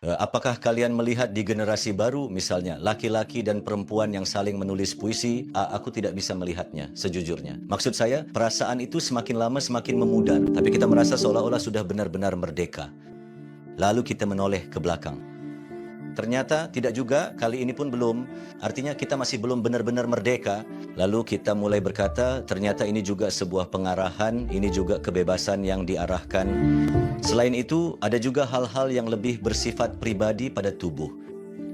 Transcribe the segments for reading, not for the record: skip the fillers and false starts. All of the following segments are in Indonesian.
Apakah kalian melihat di generasi baru, misalnya, laki-laki dan perempuan yang saling menulis puisi? Aku tidak bisa melihatnya, sejujurnya. Maksud saya, perasaan itu semakin lama semakin memudar, tapi kita merasa seolah-olah sudah benar-benar merdeka. Lalu kita menoleh ke belakang. Ternyata tidak juga, kali ini pun belum. Artinya kita masih belum benar-benar merdeka. Lalu kita mulai berkata, ternyata ini juga sebuah pengarahan, ini juga kebebasan yang diarahkan. Selain itu, ada juga hal-hal yang lebih bersifat pribadi pada tubuh.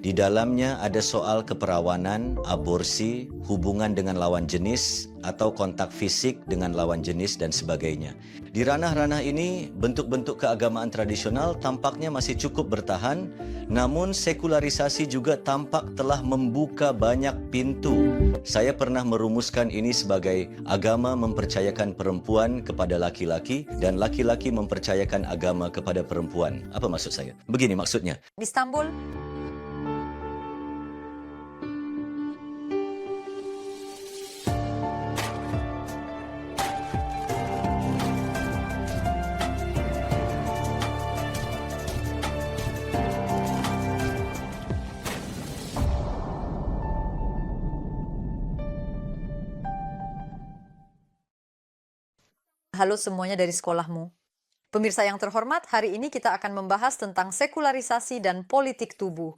Di dalamnya ada soal keperawanan, aborsi, hubungan dengan lawan jenis, atau kontak fisik dengan lawan jenis dan sebagainya. Di ranah-ranah ini, bentuk-bentuk keagamaan tradisional tampaknya masih cukup bertahan, namun sekularisasi juga tampak telah membuka banyak pintu. Saya pernah merumuskan ini sebagai agama mempercayakan perempuan kepada laki-laki dan laki-laki mempercayakan agama kepada perempuan. Apa maksud saya? Begini maksudnya. Di Istanbul, halo semuanya dari sekolahmu. Pemirsa yang terhormat, hari ini kita akan membahas tentang sekularisasi dan politik tubuh.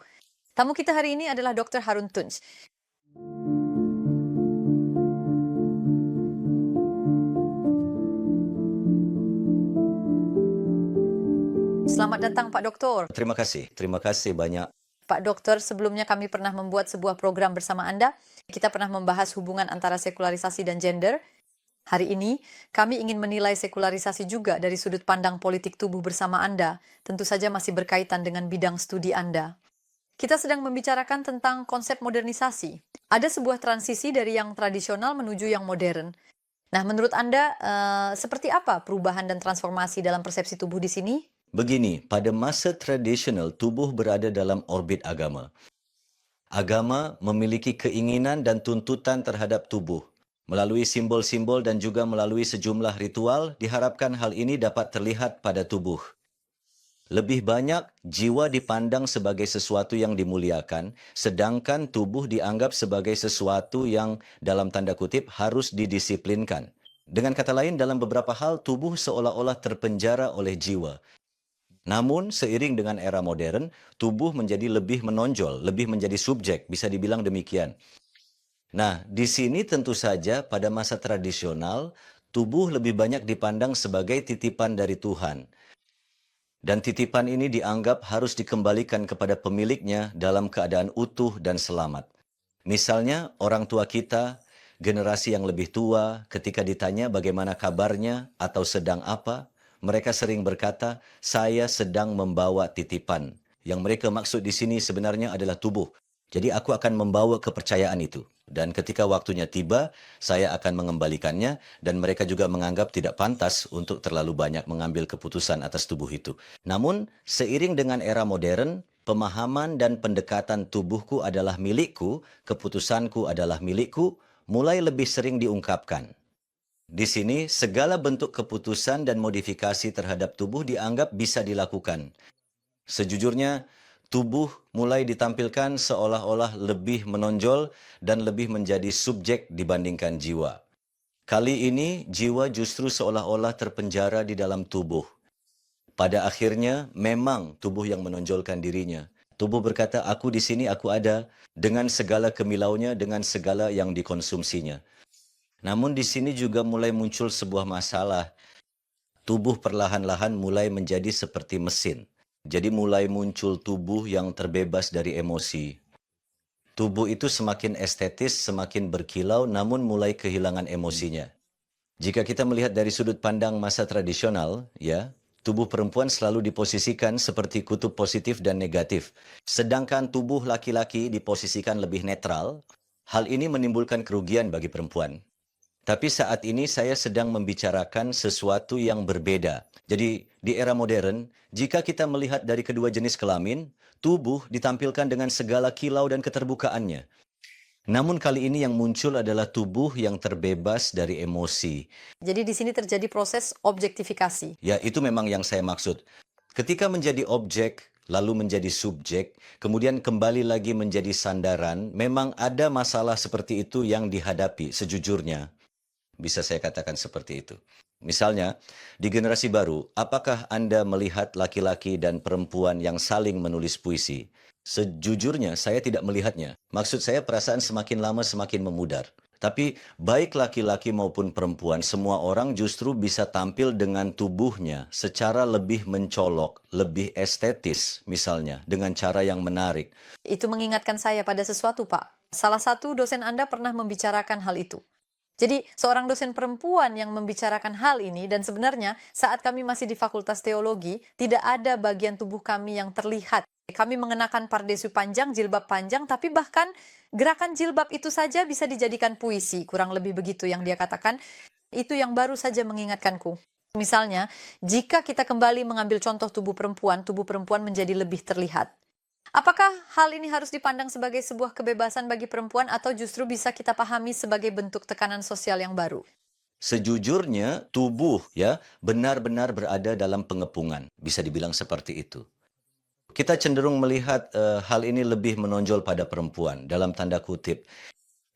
Tamu kita hari ini adalah Dr. Harun Tunç. Selamat datang Pak Dokter. Terima kasih banyak. Pak Dokter, sebelumnya kami pernah membuat sebuah program bersama Anda. Kita pernah membahas hubungan antara sekularisasi dan gender. Hari ini, kami ingin menilai sekularisasi juga dari sudut pandang politik tubuh bersama Anda. Tentu saja masih berkaitan dengan bidang studi Anda. Kita sedang membicarakan tentang konsep modernisasi. Ada sebuah transisi dari yang tradisional menuju yang modern. Nah, menurut Anda, seperti apa perubahan dan transformasi dalam persepsi tubuh di sini? Begini, pada masa tradisional, tubuh berada dalam orbit agama. Agama memiliki keinginan dan tuntutan terhadap tubuh. Melalui simbol-simbol dan juga melalui sejumlah ritual, diharapkan hal ini dapat terlihat pada tubuh. Lebih banyak, jiwa dipandang sebagai sesuatu yang dimuliakan, sedangkan tubuh dianggap sebagai sesuatu yang, dalam tanda kutip, harus didisiplinkan. Dengan kata lain, dalam beberapa hal, tubuh seolah-olah terpenjara oleh jiwa. Namun, seiring dengan era modern, tubuh menjadi lebih menonjol, lebih menjadi subjek, bisa dibilang demikian. Nah, di sini tentu saja pada masa tradisional, tubuh lebih banyak dipandang sebagai titipan dari Tuhan. Dan titipan ini dianggap harus dikembalikan kepada pemiliknya dalam keadaan utuh dan selamat. Misalnya, orang tua kita, generasi yang lebih tua, ketika ditanya bagaimana kabarnya atau sedang apa, mereka sering berkata, saya sedang membawa titipan. Yang mereka maksud di sini sebenarnya adalah tubuh. Jadi aku akan membawa kepercayaan itu. Dan ketika waktunya tiba, saya akan mengembalikannya dan mereka juga menganggap tidak pantas untuk terlalu banyak mengambil keputusan atas tubuh itu. Namun, seiring dengan era modern, pemahaman dan pendekatan tubuhku adalah milikku, keputusanku adalah milikku, mulai lebih sering diungkapkan. Di sini, segala bentuk keputusan dan modifikasi terhadap tubuh dianggap bisa dilakukan. Sejujurnya, tubuh mulai ditampilkan seolah-olah lebih menonjol dan lebih menjadi subjek dibandingkan jiwa. Kali ini, jiwa justru seolah-olah terpenjara di dalam tubuh. Pada akhirnya, memang tubuh yang menonjolkan dirinya. Tubuh berkata, aku di sini, aku ada, dengan segala kemilaunya, dengan segala yang dikonsumsinya. Namun di sini juga mulai muncul sebuah masalah. Tubuh perlahan-lahan mulai menjadi seperti mesin. Jadi mulai muncul tubuh yang terbebas dari emosi. Tubuh itu semakin estetis, semakin berkilau, namun mulai kehilangan emosinya. Jika kita melihat dari sudut pandang masa tradisional, ya, tubuh perempuan selalu diposisikan seperti kutub positif dan negatif. Sedangkan tubuh laki-laki diposisikan lebih netral. Hal ini menimbulkan kerugian bagi perempuan. Tapi saat ini saya sedang membicarakan sesuatu yang berbeda. Jadi di era modern, jika kita melihat dari kedua jenis kelamin, tubuh ditampilkan dengan segala kilau dan keterbukaannya. Namun kali ini yang muncul adalah tubuh yang terbebas dari emosi. Jadi di sini terjadi proses objektifikasi. Ya, itu memang yang saya maksud. Ketika menjadi objek, lalu menjadi subjek, kemudian kembali lagi menjadi sandaran, memang ada masalah seperti itu yang dihadapi sejujurnya. Bisa saya katakan seperti itu. Misalnya, di generasi baru, apakah Anda melihat laki-laki dan perempuan yang saling menulis puisi? Sejujurnya, saya tidak melihatnya. Maksud saya perasaan semakin lama semakin memudar. Tapi baik laki-laki maupun perempuan, semua orang justru bisa tampil dengan tubuhnya secara lebih mencolok, lebih estetis misalnya, dengan cara yang menarik. Itu mengingatkan saya pada sesuatu, Pak. Salah satu dosen Anda pernah membicarakan hal itu. Jadi, seorang dosen perempuan yang membicarakan hal ini, dan sebenarnya saat kami masih di Fakultas Teologi, tidak ada bagian tubuh kami yang terlihat. Kami mengenakan pardesu panjang, jilbab panjang, tapi bahkan gerakan jilbab itu saja bisa dijadikan puisi, kurang lebih begitu yang dia katakan. Itu yang baru saja mengingatkanku. Misalnya, jika kita kembali mengambil contoh tubuh perempuan menjadi lebih terlihat. Apakah hal ini harus dipandang sebagai sebuah kebebasan bagi perempuan atau justru bisa kita pahami sebagai bentuk tekanan sosial yang baru? Sejujurnya, tubuh ya benar-benar berada dalam pengepungan. Bisa dibilang seperti itu. Kita cenderung melihat hal ini lebih menonjol pada perempuan, dalam tanda kutip.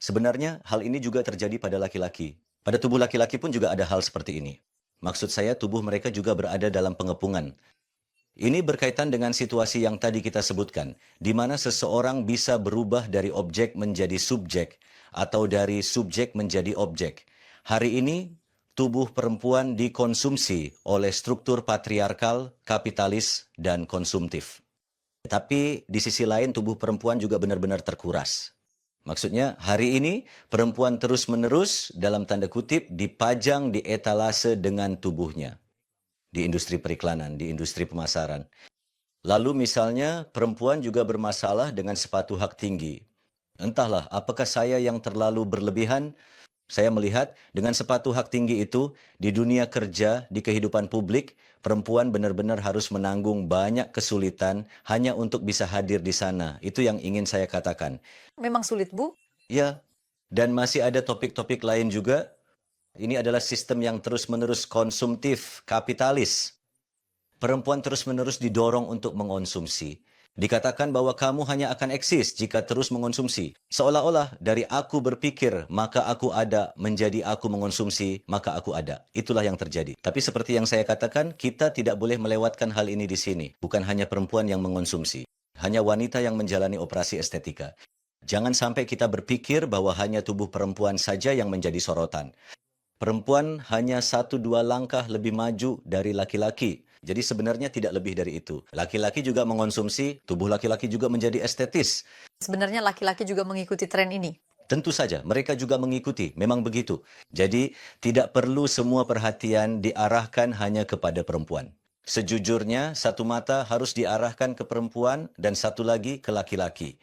Sebenarnya hal ini juga terjadi pada laki-laki. Pada tubuh laki-laki pun juga ada hal seperti ini. Maksud saya tubuh mereka juga berada dalam pengepungan. Ini berkaitan dengan situasi yang tadi kita sebutkan, di mana seseorang bisa berubah dari objek menjadi subjek, atau dari subjek menjadi objek. Hari ini, tubuh perempuan dikonsumsi oleh struktur patriarkal, kapitalis, dan konsumtif. Tapi di sisi lain, tubuh perempuan juga benar-benar terkuras. Maksudnya, hari ini perempuan terus-menerus, dalam tanda kutip, dipajang di etalase dengan tubuhnya. Di industri periklanan, di industri pemasaran. Lalu misalnya perempuan juga bermasalah dengan sepatu hak tinggi. Entahlah, apakah saya yang terlalu berlebihan? Saya melihat dengan sepatu hak tinggi itu, di dunia kerja, di kehidupan publik, perempuan benar-benar harus menanggung banyak kesulitan hanya untuk bisa hadir di sana. Itu yang ingin saya katakan. Memang sulit, Bu. Ya, dan masih ada topik-topik lain juga. Ini adalah sistem yang terus-menerus konsumtif, kapitalis. Perempuan terus-menerus didorong untuk mengonsumsi. Dikatakan bahwa kamu hanya akan eksis jika terus mengonsumsi. Seolah-olah dari aku berpikir, maka aku ada, menjadi aku mengonsumsi, maka aku ada. Itulah yang terjadi. Tapi seperti yang saya katakan, kita tidak boleh melewatkan hal ini di sini. Bukan hanya perempuan yang mengonsumsi. Hanya wanita yang menjalani operasi estetika. Jangan sampai kita berpikir bahwa hanya tubuh perempuan saja yang menjadi sorotan. Perempuan hanya 1-2 langkah lebih maju dari laki-laki. Jadi sebenarnya tidak lebih dari itu. Laki-laki juga mengonsumsi, tubuh laki-laki juga menjadi estetis. Sebenarnya laki-laki juga mengikuti tren ini. Tentu saja, mereka juga mengikuti. Memang begitu. Jadi tidak perlu semua perhatian diarahkan hanya kepada perempuan. Sejujurnya, satu mata harus diarahkan ke perempuan dan satu lagi ke laki-laki.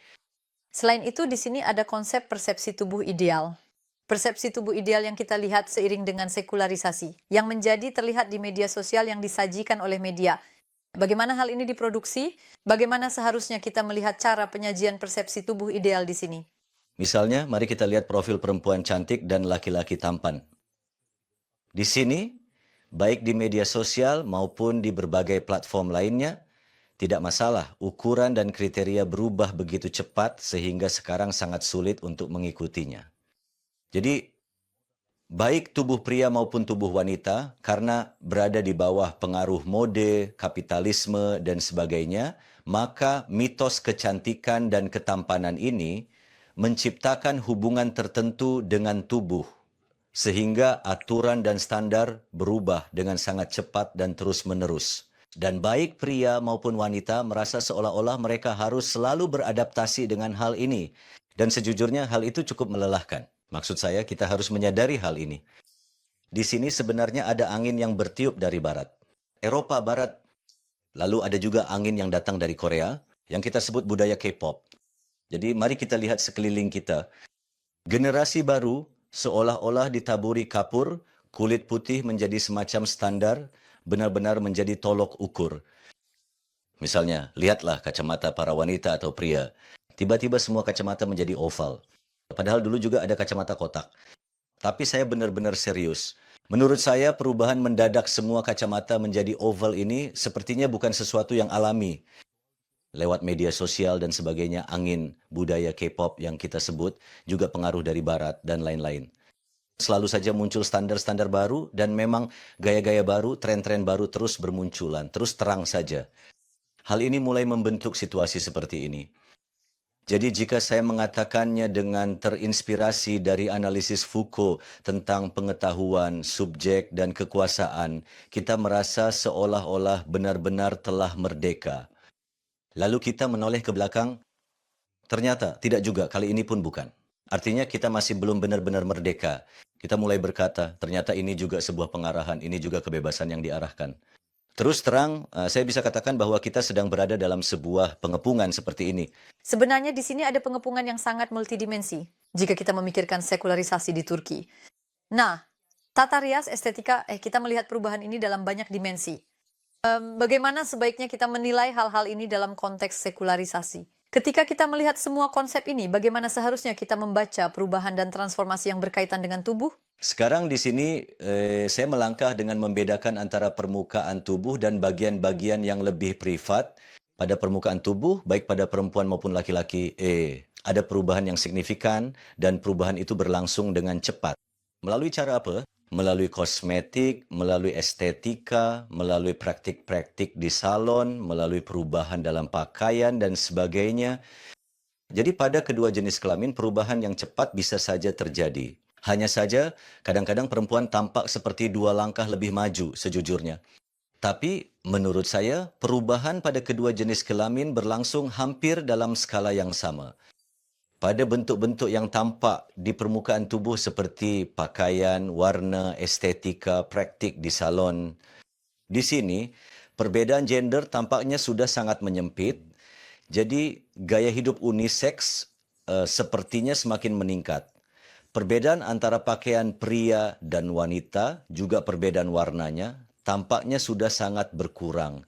Selain itu, di sini ada konsep persepsi tubuh ideal. Persepsi tubuh ideal yang kita lihat seiring dengan sekularisasi, yang menjadi terlihat di media sosial yang disajikan oleh media. Bagaimana hal ini diproduksi? Bagaimana seharusnya kita melihat cara penyajian persepsi tubuh ideal di sini? Misalnya, mari kita lihat profil perempuan cantik dan laki-laki tampan. Di sini, baik di media sosial maupun di berbagai platform lainnya, tidak masalah, ukuran dan kriteria berubah begitu cepat sehingga sekarang sangat sulit untuk mengikutinya. Jadi, baik tubuh pria maupun tubuh wanita, karena berada di bawah pengaruh mode, kapitalisme, dan sebagainya, maka mitos kecantikan dan ketampanan ini menciptakan hubungan tertentu dengan tubuh, sehingga aturan dan standar berubah dengan sangat cepat dan terus-menerus. Dan baik pria maupun wanita merasa seolah-olah mereka harus selalu beradaptasi dengan hal ini. Dan sejujurnya hal itu cukup melelahkan. Maksud saya kita harus menyadari hal ini. Di sini sebenarnya ada angin yang bertiup dari barat. Eropa Barat. Lalu ada juga angin yang datang dari Korea, yang kita sebut budaya K-pop. Jadi mari kita lihat sekeliling kita. Generasi baru seolah-olah ditaburi kapur, kulit putih menjadi semacam standar, benar-benar menjadi tolok ukur. Misalnya, lihatlah kacamata para wanita atau pria. Tiba-tiba semua kacamata menjadi oval. Padahal dulu juga ada kacamata kotak. Tapi saya benar-benar serius. Menurut saya perubahan mendadak semua kacamata menjadi oval ini sepertinya bukan sesuatu yang alami. lewat media sosial dan sebagainya, angin budaya K-pop yang kita sebut, juga pengaruh dari barat dan lain-lain. Selalu saja muncul standar-standar baru dan memang gaya-gaya baru, tren-tren baru terus bermunculan, terus terang saja. Hal ini mulai membentuk situasi seperti ini. Jadi jika saya mengatakannya dengan terinspirasi dari analisis Foucault tentang pengetahuan, subjek dan kekuasaan, kita merasa seolah-olah benar-benar telah merdeka. Lalu kita menoleh ke belakang, ternyata tidak juga, kali ini pun bukan. Artinya kita masih belum benar-benar merdeka. Kita mulai berkata, ternyata ini juga sebuah pengarahan, ini juga kebebasan yang diarahkan. Terus terang, saya bisa katakan bahwa kita sedang berada dalam sebuah pengepungan seperti ini. Sebenarnya di sini ada pengepungan yang sangat multidimensi jika kita memikirkan sekularisasi di Turki. Nah, tata rias, estetika, kita melihat perubahan ini dalam banyak dimensi. Bagaimana sebaiknya kita menilai hal-hal ini dalam konteks sekularisasi? Ketika kita melihat semua konsep ini, bagaimana seharusnya kita membaca perubahan dan transformasi yang berkaitan dengan tubuh? Sekarang di sini saya melangkah dengan membedakan antara permukaan tubuh dan bagian-bagian yang lebih privat. Pada permukaan tubuh, baik pada perempuan maupun laki-laki, ada perubahan yang signifikan dan perubahan itu berlangsung dengan cepat. Melalui cara apa? Melalui kosmetik, melalui estetika, melalui praktik-praktik di salon, melalui perubahan dalam pakaian dan sebagainya. Jadi pada kedua jenis kelamin, perubahan yang cepat bisa saja terjadi. Hanya saja, kadang-kadang perempuan tampak seperti 2 langkah lebih maju sejujurnya. Tapi menurut saya, perubahan pada kedua jenis kelamin berlangsung hampir dalam skala yang sama. Pada bentuk-bentuk yang tampak di permukaan tubuh seperti pakaian, warna, estetika, praktik di salon. Di sini, perbedaan gender tampaknya sudah sangat menyempit. Jadi, gaya hidup unisex sepertinya semakin meningkat. Perbedaan antara pakaian pria dan wanita, juga perbedaan warnanya, tampaknya sudah sangat berkurang.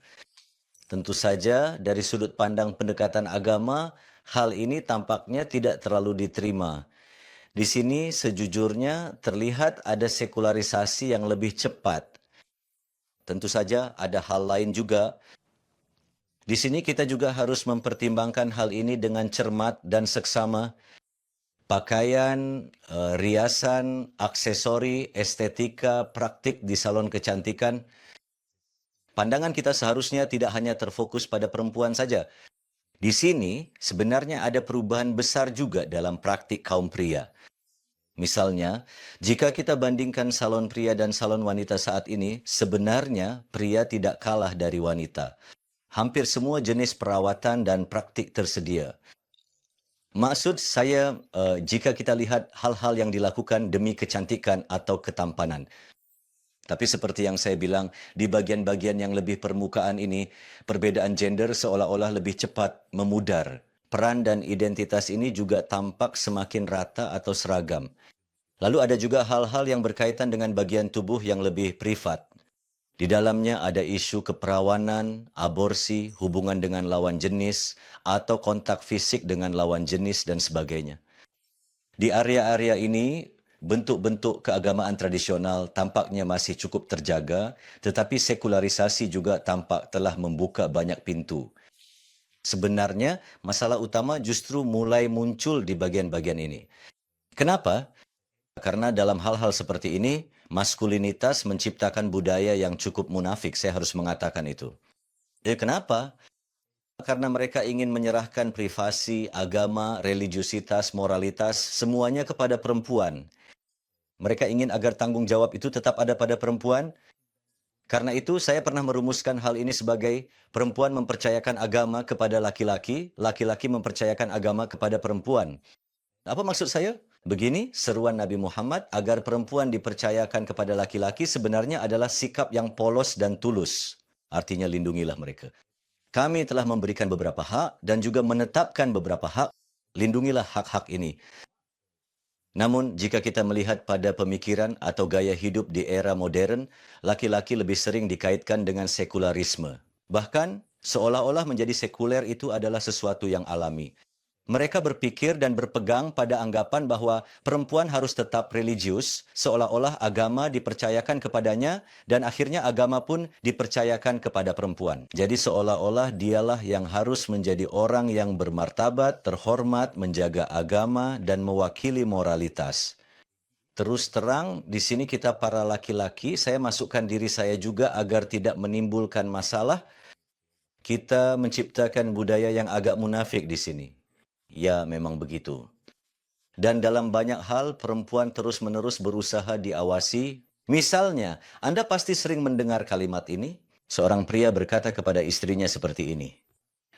Tentu saja dari sudut pandang pendekatan agama, hal ini tampaknya tidak terlalu diterima. Di sini sejujurnya terlihat ada sekularisasi yang lebih cepat. Tentu saja ada hal lain juga. Di sini kita juga harus mempertimbangkan hal ini dengan cermat dan seksama. Pakaian, riasan, aksesori, estetika, praktik di salon kecantikan. Pandangan kita seharusnya tidak hanya terfokus pada perempuan saja. Di sini sebenarnya ada perubahan besar juga dalam praktik kaum pria. Misalnya, jika kita bandingkan salon pria dan salon wanita saat ini, sebenarnya pria tidak kalah dari wanita. Hampir semua jenis perawatan dan praktik tersedia. Maksud saya, jika kita lihat hal-hal yang dilakukan demi kecantikan atau ketampanan. Tapi seperti yang saya bilang, di bagian-bagian yang lebih permukaan ini, perbedaan gender seolah-olah lebih cepat memudar. Peran dan identitas ini juga tampak semakin rata atau seragam. Lalu ada juga hal-hal yang berkaitan dengan bagian tubuh yang lebih privat. Di dalamnya ada isu keperawanan, aborsi, hubungan dengan lawan jenis, atau kontak fisik dengan lawan jenis dan sebagainya. Di area-area ini, bentuk-bentuk keagamaan tradisional tampaknya masih cukup terjaga, tetapi sekularisasi juga tampak telah membuka banyak pintu. Sebenarnya, masalah utama justru mulai muncul di bagian-bagian ini. Kenapa? Karena dalam hal-hal seperti ini, maskulinitas menciptakan budaya yang cukup munafik, saya harus mengatakan itu. Kenapa? Karena mereka ingin menyerahkan privasi, agama, religiusitas, moralitas, semuanya kepada perempuan. Mereka ingin agar tanggung jawab itu tetap ada pada perempuan. Karena itu saya pernah merumuskan hal ini sebagai perempuan mempercayakan agama kepada laki-laki, laki-laki mempercayakan agama kepada perempuan. Apa maksud saya? Begini, seruan Nabi Muhammad agar perempuan dipercayakan kepada laki-laki sebenarnya adalah sikap yang polos dan tulus. Artinya lindungilah mereka. Kami telah memberikan beberapa hak dan juga menetapkan beberapa hak. Lindungilah hak-hak ini. Namun, jika kita melihat pada pemikiran atau gaya hidup di era modern, laki-laki lebih sering dikaitkan dengan sekularisme. Bahkan, seolah-olah menjadi sekuler itu adalah sesuatu yang alami. Mereka berpikir dan berpegang pada anggapan bahwa perempuan harus tetap religius, seolah-olah agama dipercayakan kepadanya dan akhirnya agama pun dipercayakan kepada perempuan. Jadi seolah-olah dialah yang harus menjadi orang yang bermartabat, terhormat, menjaga agama dan mewakili moralitas. Terus terang, di sini kita para laki-laki, saya masukkan diri saya juga agar tidak menimbulkan masalah. Kita menciptakan budaya yang agak munafik di sini. Ya, memang begitu. Dan dalam banyak hal, perempuan terus-menerus berusaha diawasi. Misalnya, Anda pasti sering mendengar kalimat ini. Seorang pria berkata kepada istrinya seperti ini.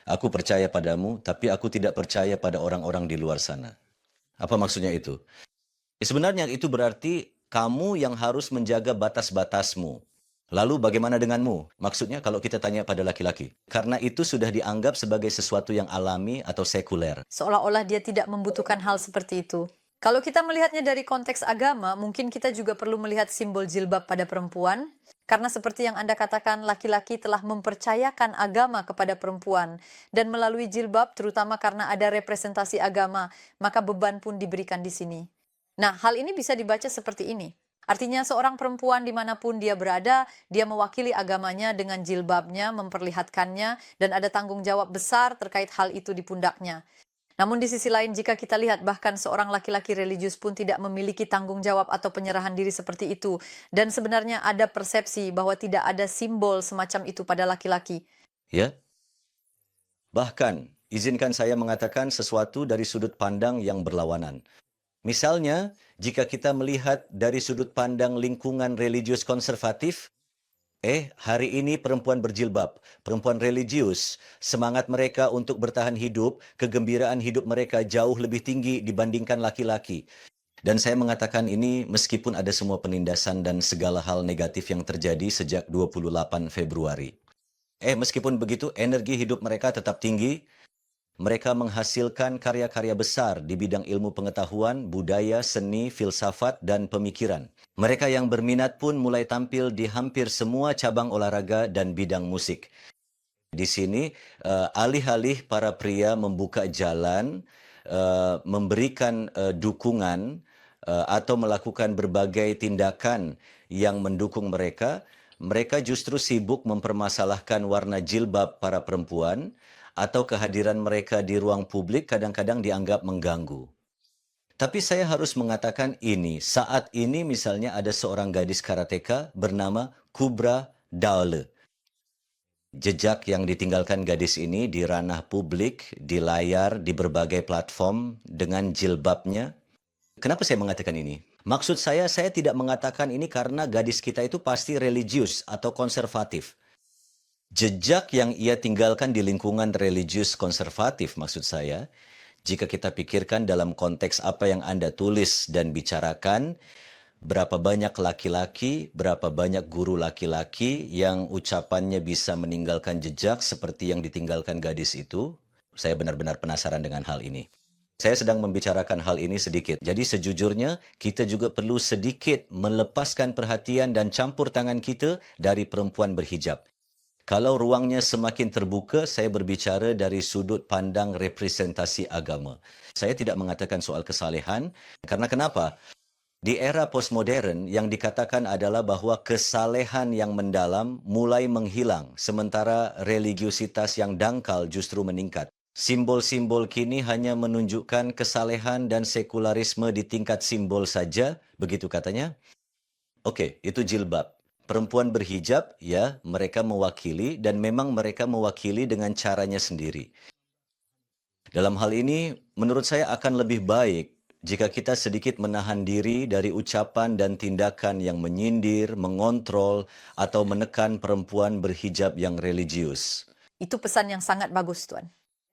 Aku percaya padamu, tapi aku tidak percaya pada orang-orang di luar sana. Apa maksudnya itu? Sebenarnya itu berarti kamu yang harus menjaga batas-batasmu. Lalu bagaimana denganmu? Maksudnya kalau kita tanya pada laki-laki. Karena itu sudah dianggap sebagai sesuatu yang alami atau sekuler. Seolah-olah dia tidak membutuhkan hal seperti itu. Kalau kita melihatnya dari konteks agama, mungkin kita juga perlu melihat simbol jilbab pada perempuan. Karena seperti yang Anda katakan, laki-laki telah mempercayakan agama kepada perempuan. Dan melalui jilbab, terutama karena ada representasi agama, maka beban pun diberikan di sini. Nah, hal ini bisa dibaca seperti ini. Artinya seorang perempuan dimanapun dia berada, dia mewakili agamanya dengan jilbabnya, memperlihatkannya, dan ada tanggung jawab besar terkait hal itu di pundaknya. Namun di sisi lain, jika kita lihat bahkan seorang laki-laki religius pun tidak memiliki tanggung jawab atau penyerahan diri seperti itu. Dan sebenarnya ada persepsi bahwa tidak ada simbol semacam itu pada laki-laki. Ya? Bahkan, izinkan saya mengatakan sesuatu dari sudut pandang yang berlawanan. Misalnya, jika kita melihat dari sudut pandang lingkungan religius konservatif, hari ini perempuan berjilbab, perempuan religius, semangat mereka untuk bertahan hidup, kegembiraan hidup mereka jauh lebih tinggi dibandingkan laki-laki. Dan saya mengatakan ini meskipun ada semua penindasan dan segala hal negatif yang terjadi sejak 28 Februari. Meskipun begitu, energi hidup mereka tetap tinggi. Mereka menghasilkan karya-karya besar di bidang ilmu pengetahuan, budaya, seni, filsafat, dan pemikiran. Mereka yang berminat pun mulai tampil di hampir semua cabang olahraga dan bidang musik. Di sini, alih-alih para pria membuka jalan, memberikan dukungan, atau melakukan berbagai tindakan yang mendukung mereka, mereka justru sibuk mempermasalahkan warna jilbab para perempuan, atau kehadiran mereka di ruang publik kadang-kadang dianggap mengganggu. Tapi saya harus mengatakan ini, saat ini misalnya ada seorang gadis karateka bernama Kubra Daule. Jejak yang ditinggalkan gadis ini di ranah publik, di layar, di berbagai platform dengan jilbabnya. Kenapa saya mengatakan ini? Maksud saya tidak mengatakan ini karena gadis kita itu pasti religius atau konservatif. Jejak yang ia tinggalkan di lingkungan religius konservatif maksud saya, jika kita pikirkan dalam konteks apa yang Anda tulis dan bicarakan, berapa banyak laki-laki, berapa banyak guru laki-laki yang ucapannya bisa meninggalkan jejak seperti yang ditinggalkan gadis itu, saya benar-benar penasaran dengan hal ini. Saya sedang membicarakan hal ini sedikit. Jadi sejujurnya kita juga perlu sedikit melepaskan perhatian dan campur tangan kita dari perempuan berhijab. Kalau ruangnya semakin terbuka, saya berbicara dari sudut pandang representasi agama. Saya tidak mengatakan soal kesalehan, karena kenapa? Di era postmodern yang dikatakan adalah bahwa kesalehan yang mendalam mulai menghilang, sementara religiusitas yang dangkal justru meningkat. Simbol-simbol kini hanya menunjukkan kesalehan dan sekularisme di tingkat simbol saja, begitu katanya. Oke, itu jilbab. Perempuan berhijab, ya, mereka mewakili dan memang mereka mewakili dengan caranya sendiri. Dalam hal ini, menurut saya akan lebih baik jika kita sedikit menahan diri dari ucapan dan tindakan yang menyindir, mengontrol, atau menekan perempuan berhijab yang religius. Itu pesan yang sangat bagus, Tuan.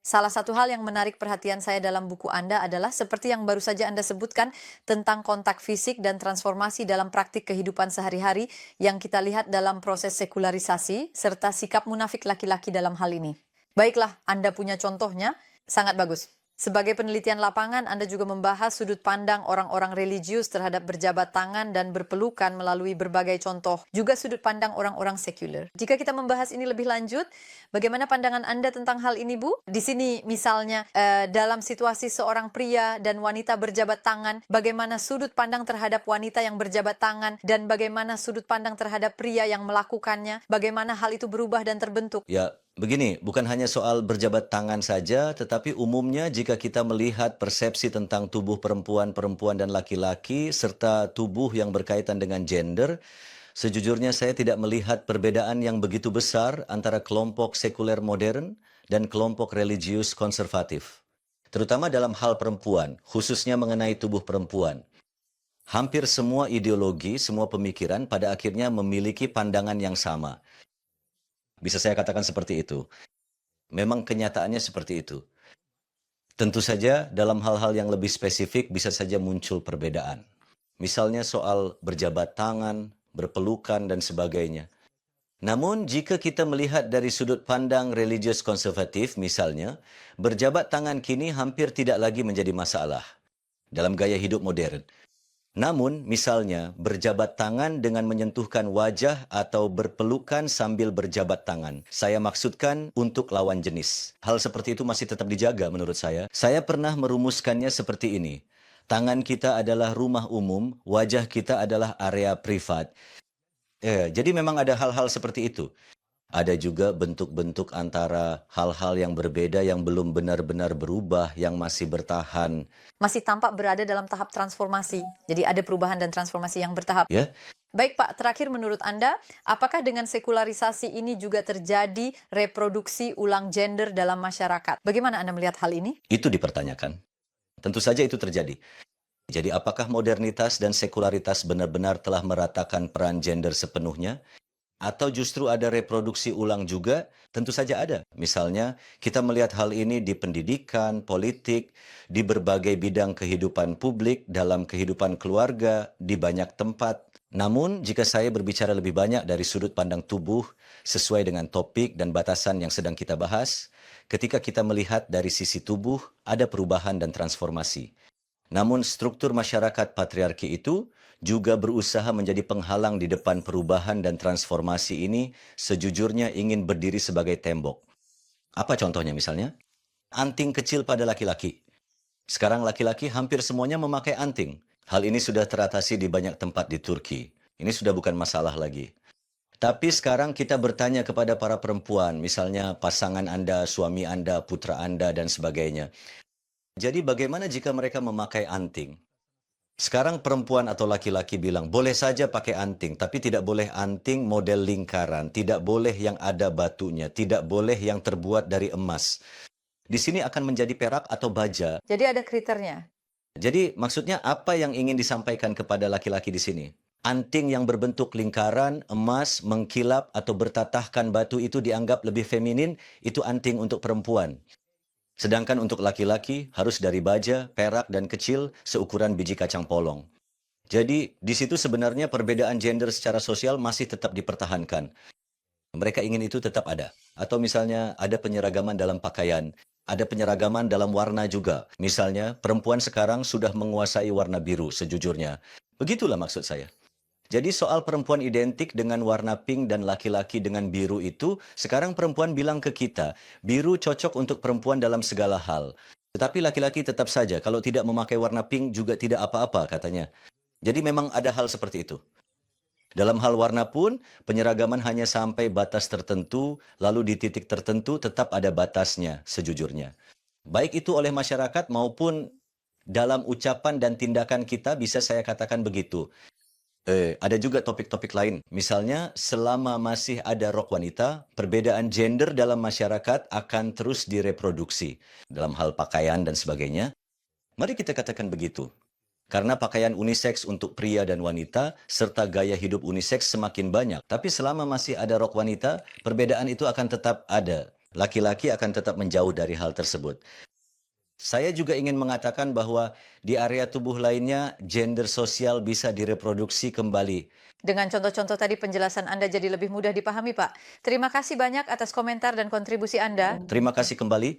Salah satu hal yang menarik perhatian saya dalam buku Anda adalah seperti yang baru saja Anda sebutkan tentang kontak fisik dan transformasi dalam praktik kehidupan sehari-hari yang kita lihat dalam proses sekularisasi serta sikap munafik laki-laki dalam hal ini. Baiklah, Anda punya contohnya, sangat bagus. Sebagai penelitian lapangan, Anda juga membahas sudut pandang orang-orang religius terhadap berjabat tangan dan berpelukan melalui berbagai contoh, juga sudut pandang orang-orang sekuler. Jika kita membahas ini lebih lanjut, bagaimana pandangan Anda tentang hal ini, Bu? Di sini misalnya dalam situasi seorang pria dan wanita berjabat tangan, bagaimana sudut pandang terhadap wanita yang berjabat tangan dan bagaimana sudut pandang terhadap pria yang melakukannya, bagaimana hal itu berubah dan terbentuk? Ya, begini, bukan hanya soal berjabat tangan saja, tetapi umumnya jika kita melihat persepsi tentang tubuh perempuan dan laki-laki, serta tubuh yang berkaitan dengan gender, sejujurnya saya tidak melihat perbedaan yang begitu besar antara kelompok sekuler modern dan kelompok religius konservatif. Terutama dalam hal perempuan, khususnya mengenai tubuh perempuan. Hampir semua ideologi, semua pemikiran pada akhirnya memiliki pandangan yang sama. Bisa saya katakan seperti itu. Memang kenyataannya seperti itu. Tentu saja dalam hal-hal yang lebih spesifik bisa saja muncul perbedaan. Misalnya soal berjabat tangan, berpelukan, dan sebagainya. Namun jika kita melihat dari sudut pandang religius konservatif misalnya, berjabat tangan kini hampir tidak lagi menjadi masalah dalam gaya hidup modern. Namun, misalnya, berjabat tangan dengan menyentuhkan wajah atau berpelukan sambil berjabat tangan. Saya maksudkan untuk lawan jenis. Hal seperti itu masih tetap dijaga menurut saya. Saya pernah merumuskannya seperti ini. Tangan kita adalah rumah umum, wajah kita adalah area privat. Jadi memang ada hal-hal seperti itu. Ada juga bentuk-bentuk antara hal-hal yang berbeda yang belum benar-benar berubah, yang masih bertahan. Masih tampak berada dalam tahap transformasi. Jadi ada perubahan dan transformasi yang bertahap. Ya, Baik Pak, terakhir menurut Anda, apakah dengan sekularisasi ini juga terjadi reproduksi ulang gender dalam masyarakat? Bagaimana Anda melihat hal ini? itu dipertanyakan. Tentu saja itu terjadi. Jadi apakah modernitas dan sekularitas benar-benar telah meratakan peran gender sepenuhnya? Atau justru ada reproduksi ulang juga? Tentu saja ada. Misalnya, kita melihat hal ini di pendidikan, politik, di berbagai bidang kehidupan publik, dalam kehidupan keluarga, di banyak tempat. Namun, jika saya berbicara lebih banyak dari sudut pandang tubuh, sesuai dengan topik dan batasan yang sedang kita bahas, ketika kita melihat dari sisi tubuh, ada perubahan dan transformasi. Namun struktur masyarakat patriarki itu juga berusaha menjadi penghalang di depan perubahan dan transformasi ini, sejujurnya ingin berdiri sebagai tembok. Apa contohnya misalnya? Anting kecil pada laki-laki. Sekarang laki-laki hampir semuanya memakai anting. Hal ini sudah teratasi di banyak tempat di Turki. Ini sudah bukan masalah lagi. Tapi sekarang kita bertanya kepada para perempuan, misalnya pasangan Anda, suami Anda, putra Anda, dan sebagainya. Jadi bagaimana jika mereka memakai anting? Sekarang perempuan atau laki-laki bilang, boleh saja pakai anting, tapi tidak boleh anting model lingkaran, tidak boleh yang ada batunya, tidak boleh yang terbuat dari emas. Di sini akan menjadi perak atau baja. Jadi ada kriternya. Jadi maksudnya apa yang ingin disampaikan kepada laki-laki di sini? Anting yang berbentuk lingkaran, emas, mengkilap, atau bertatahkan batu itu dianggap lebih feminin, itu anting untuk perempuan. Sedangkan untuk laki-laki harus dari baja, perak, dan kecil seukuran biji kacang polong. Jadi di situ sebenarnya perbedaan gender secara sosial masih tetap dipertahankan. Mereka ingin itu tetap ada. Atau misalnya ada penyeragaman dalam pakaian, ada penyeragaman dalam warna juga. Misalnya perempuan sekarang sudah menguasai warna biru sejujurnya. Begitulah maksud saya. Jadi soal perempuan identik dengan warna pink dan laki-laki dengan biru itu, sekarang perempuan bilang ke kita, biru cocok untuk perempuan dalam segala hal. Tetapi laki-laki tetap saja, kalau tidak memakai warna pink juga tidak apa-apa katanya. Jadi memang ada hal seperti itu. Dalam hal warna pun, penyeragaman hanya sampai batas tertentu, lalu di titik tertentu tetap ada batasnya sejujurnya. Baik itu oleh masyarakat maupun dalam ucapan dan tindakan kita bisa saya katakan begitu. Ada juga topik-topik lain. Misalnya, selama masih ada rok wanita, perbedaan gender dalam masyarakat akan terus direproduksi dalam hal pakaian dan sebagainya. Mari kita katakan begitu. Karena pakaian unisex untuk pria dan wanita, serta gaya hidup unisex semakin banyak. Tapi selama masih ada rok wanita, perbedaan itu akan tetap ada. Laki-laki akan tetap menjauh dari hal tersebut. Saya juga ingin mengatakan bahwa di area tubuh lainnya, gender sosial bisa direproduksi kembali. Dengan contoh-contoh tadi penjelasan Anda jadi lebih mudah dipahami, Pak. Terima kasih banyak atas komentar dan kontribusi Anda. Terima kasih kembali.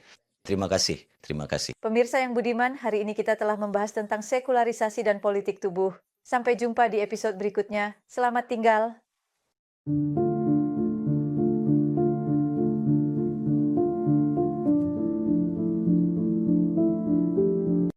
Terima kasih. Terima kasih. Pemirsa yang budiman, hari ini kita telah membahas tentang sekularisasi dan politik tubuh. Sampai jumpa di episode berikutnya. Selamat tinggal.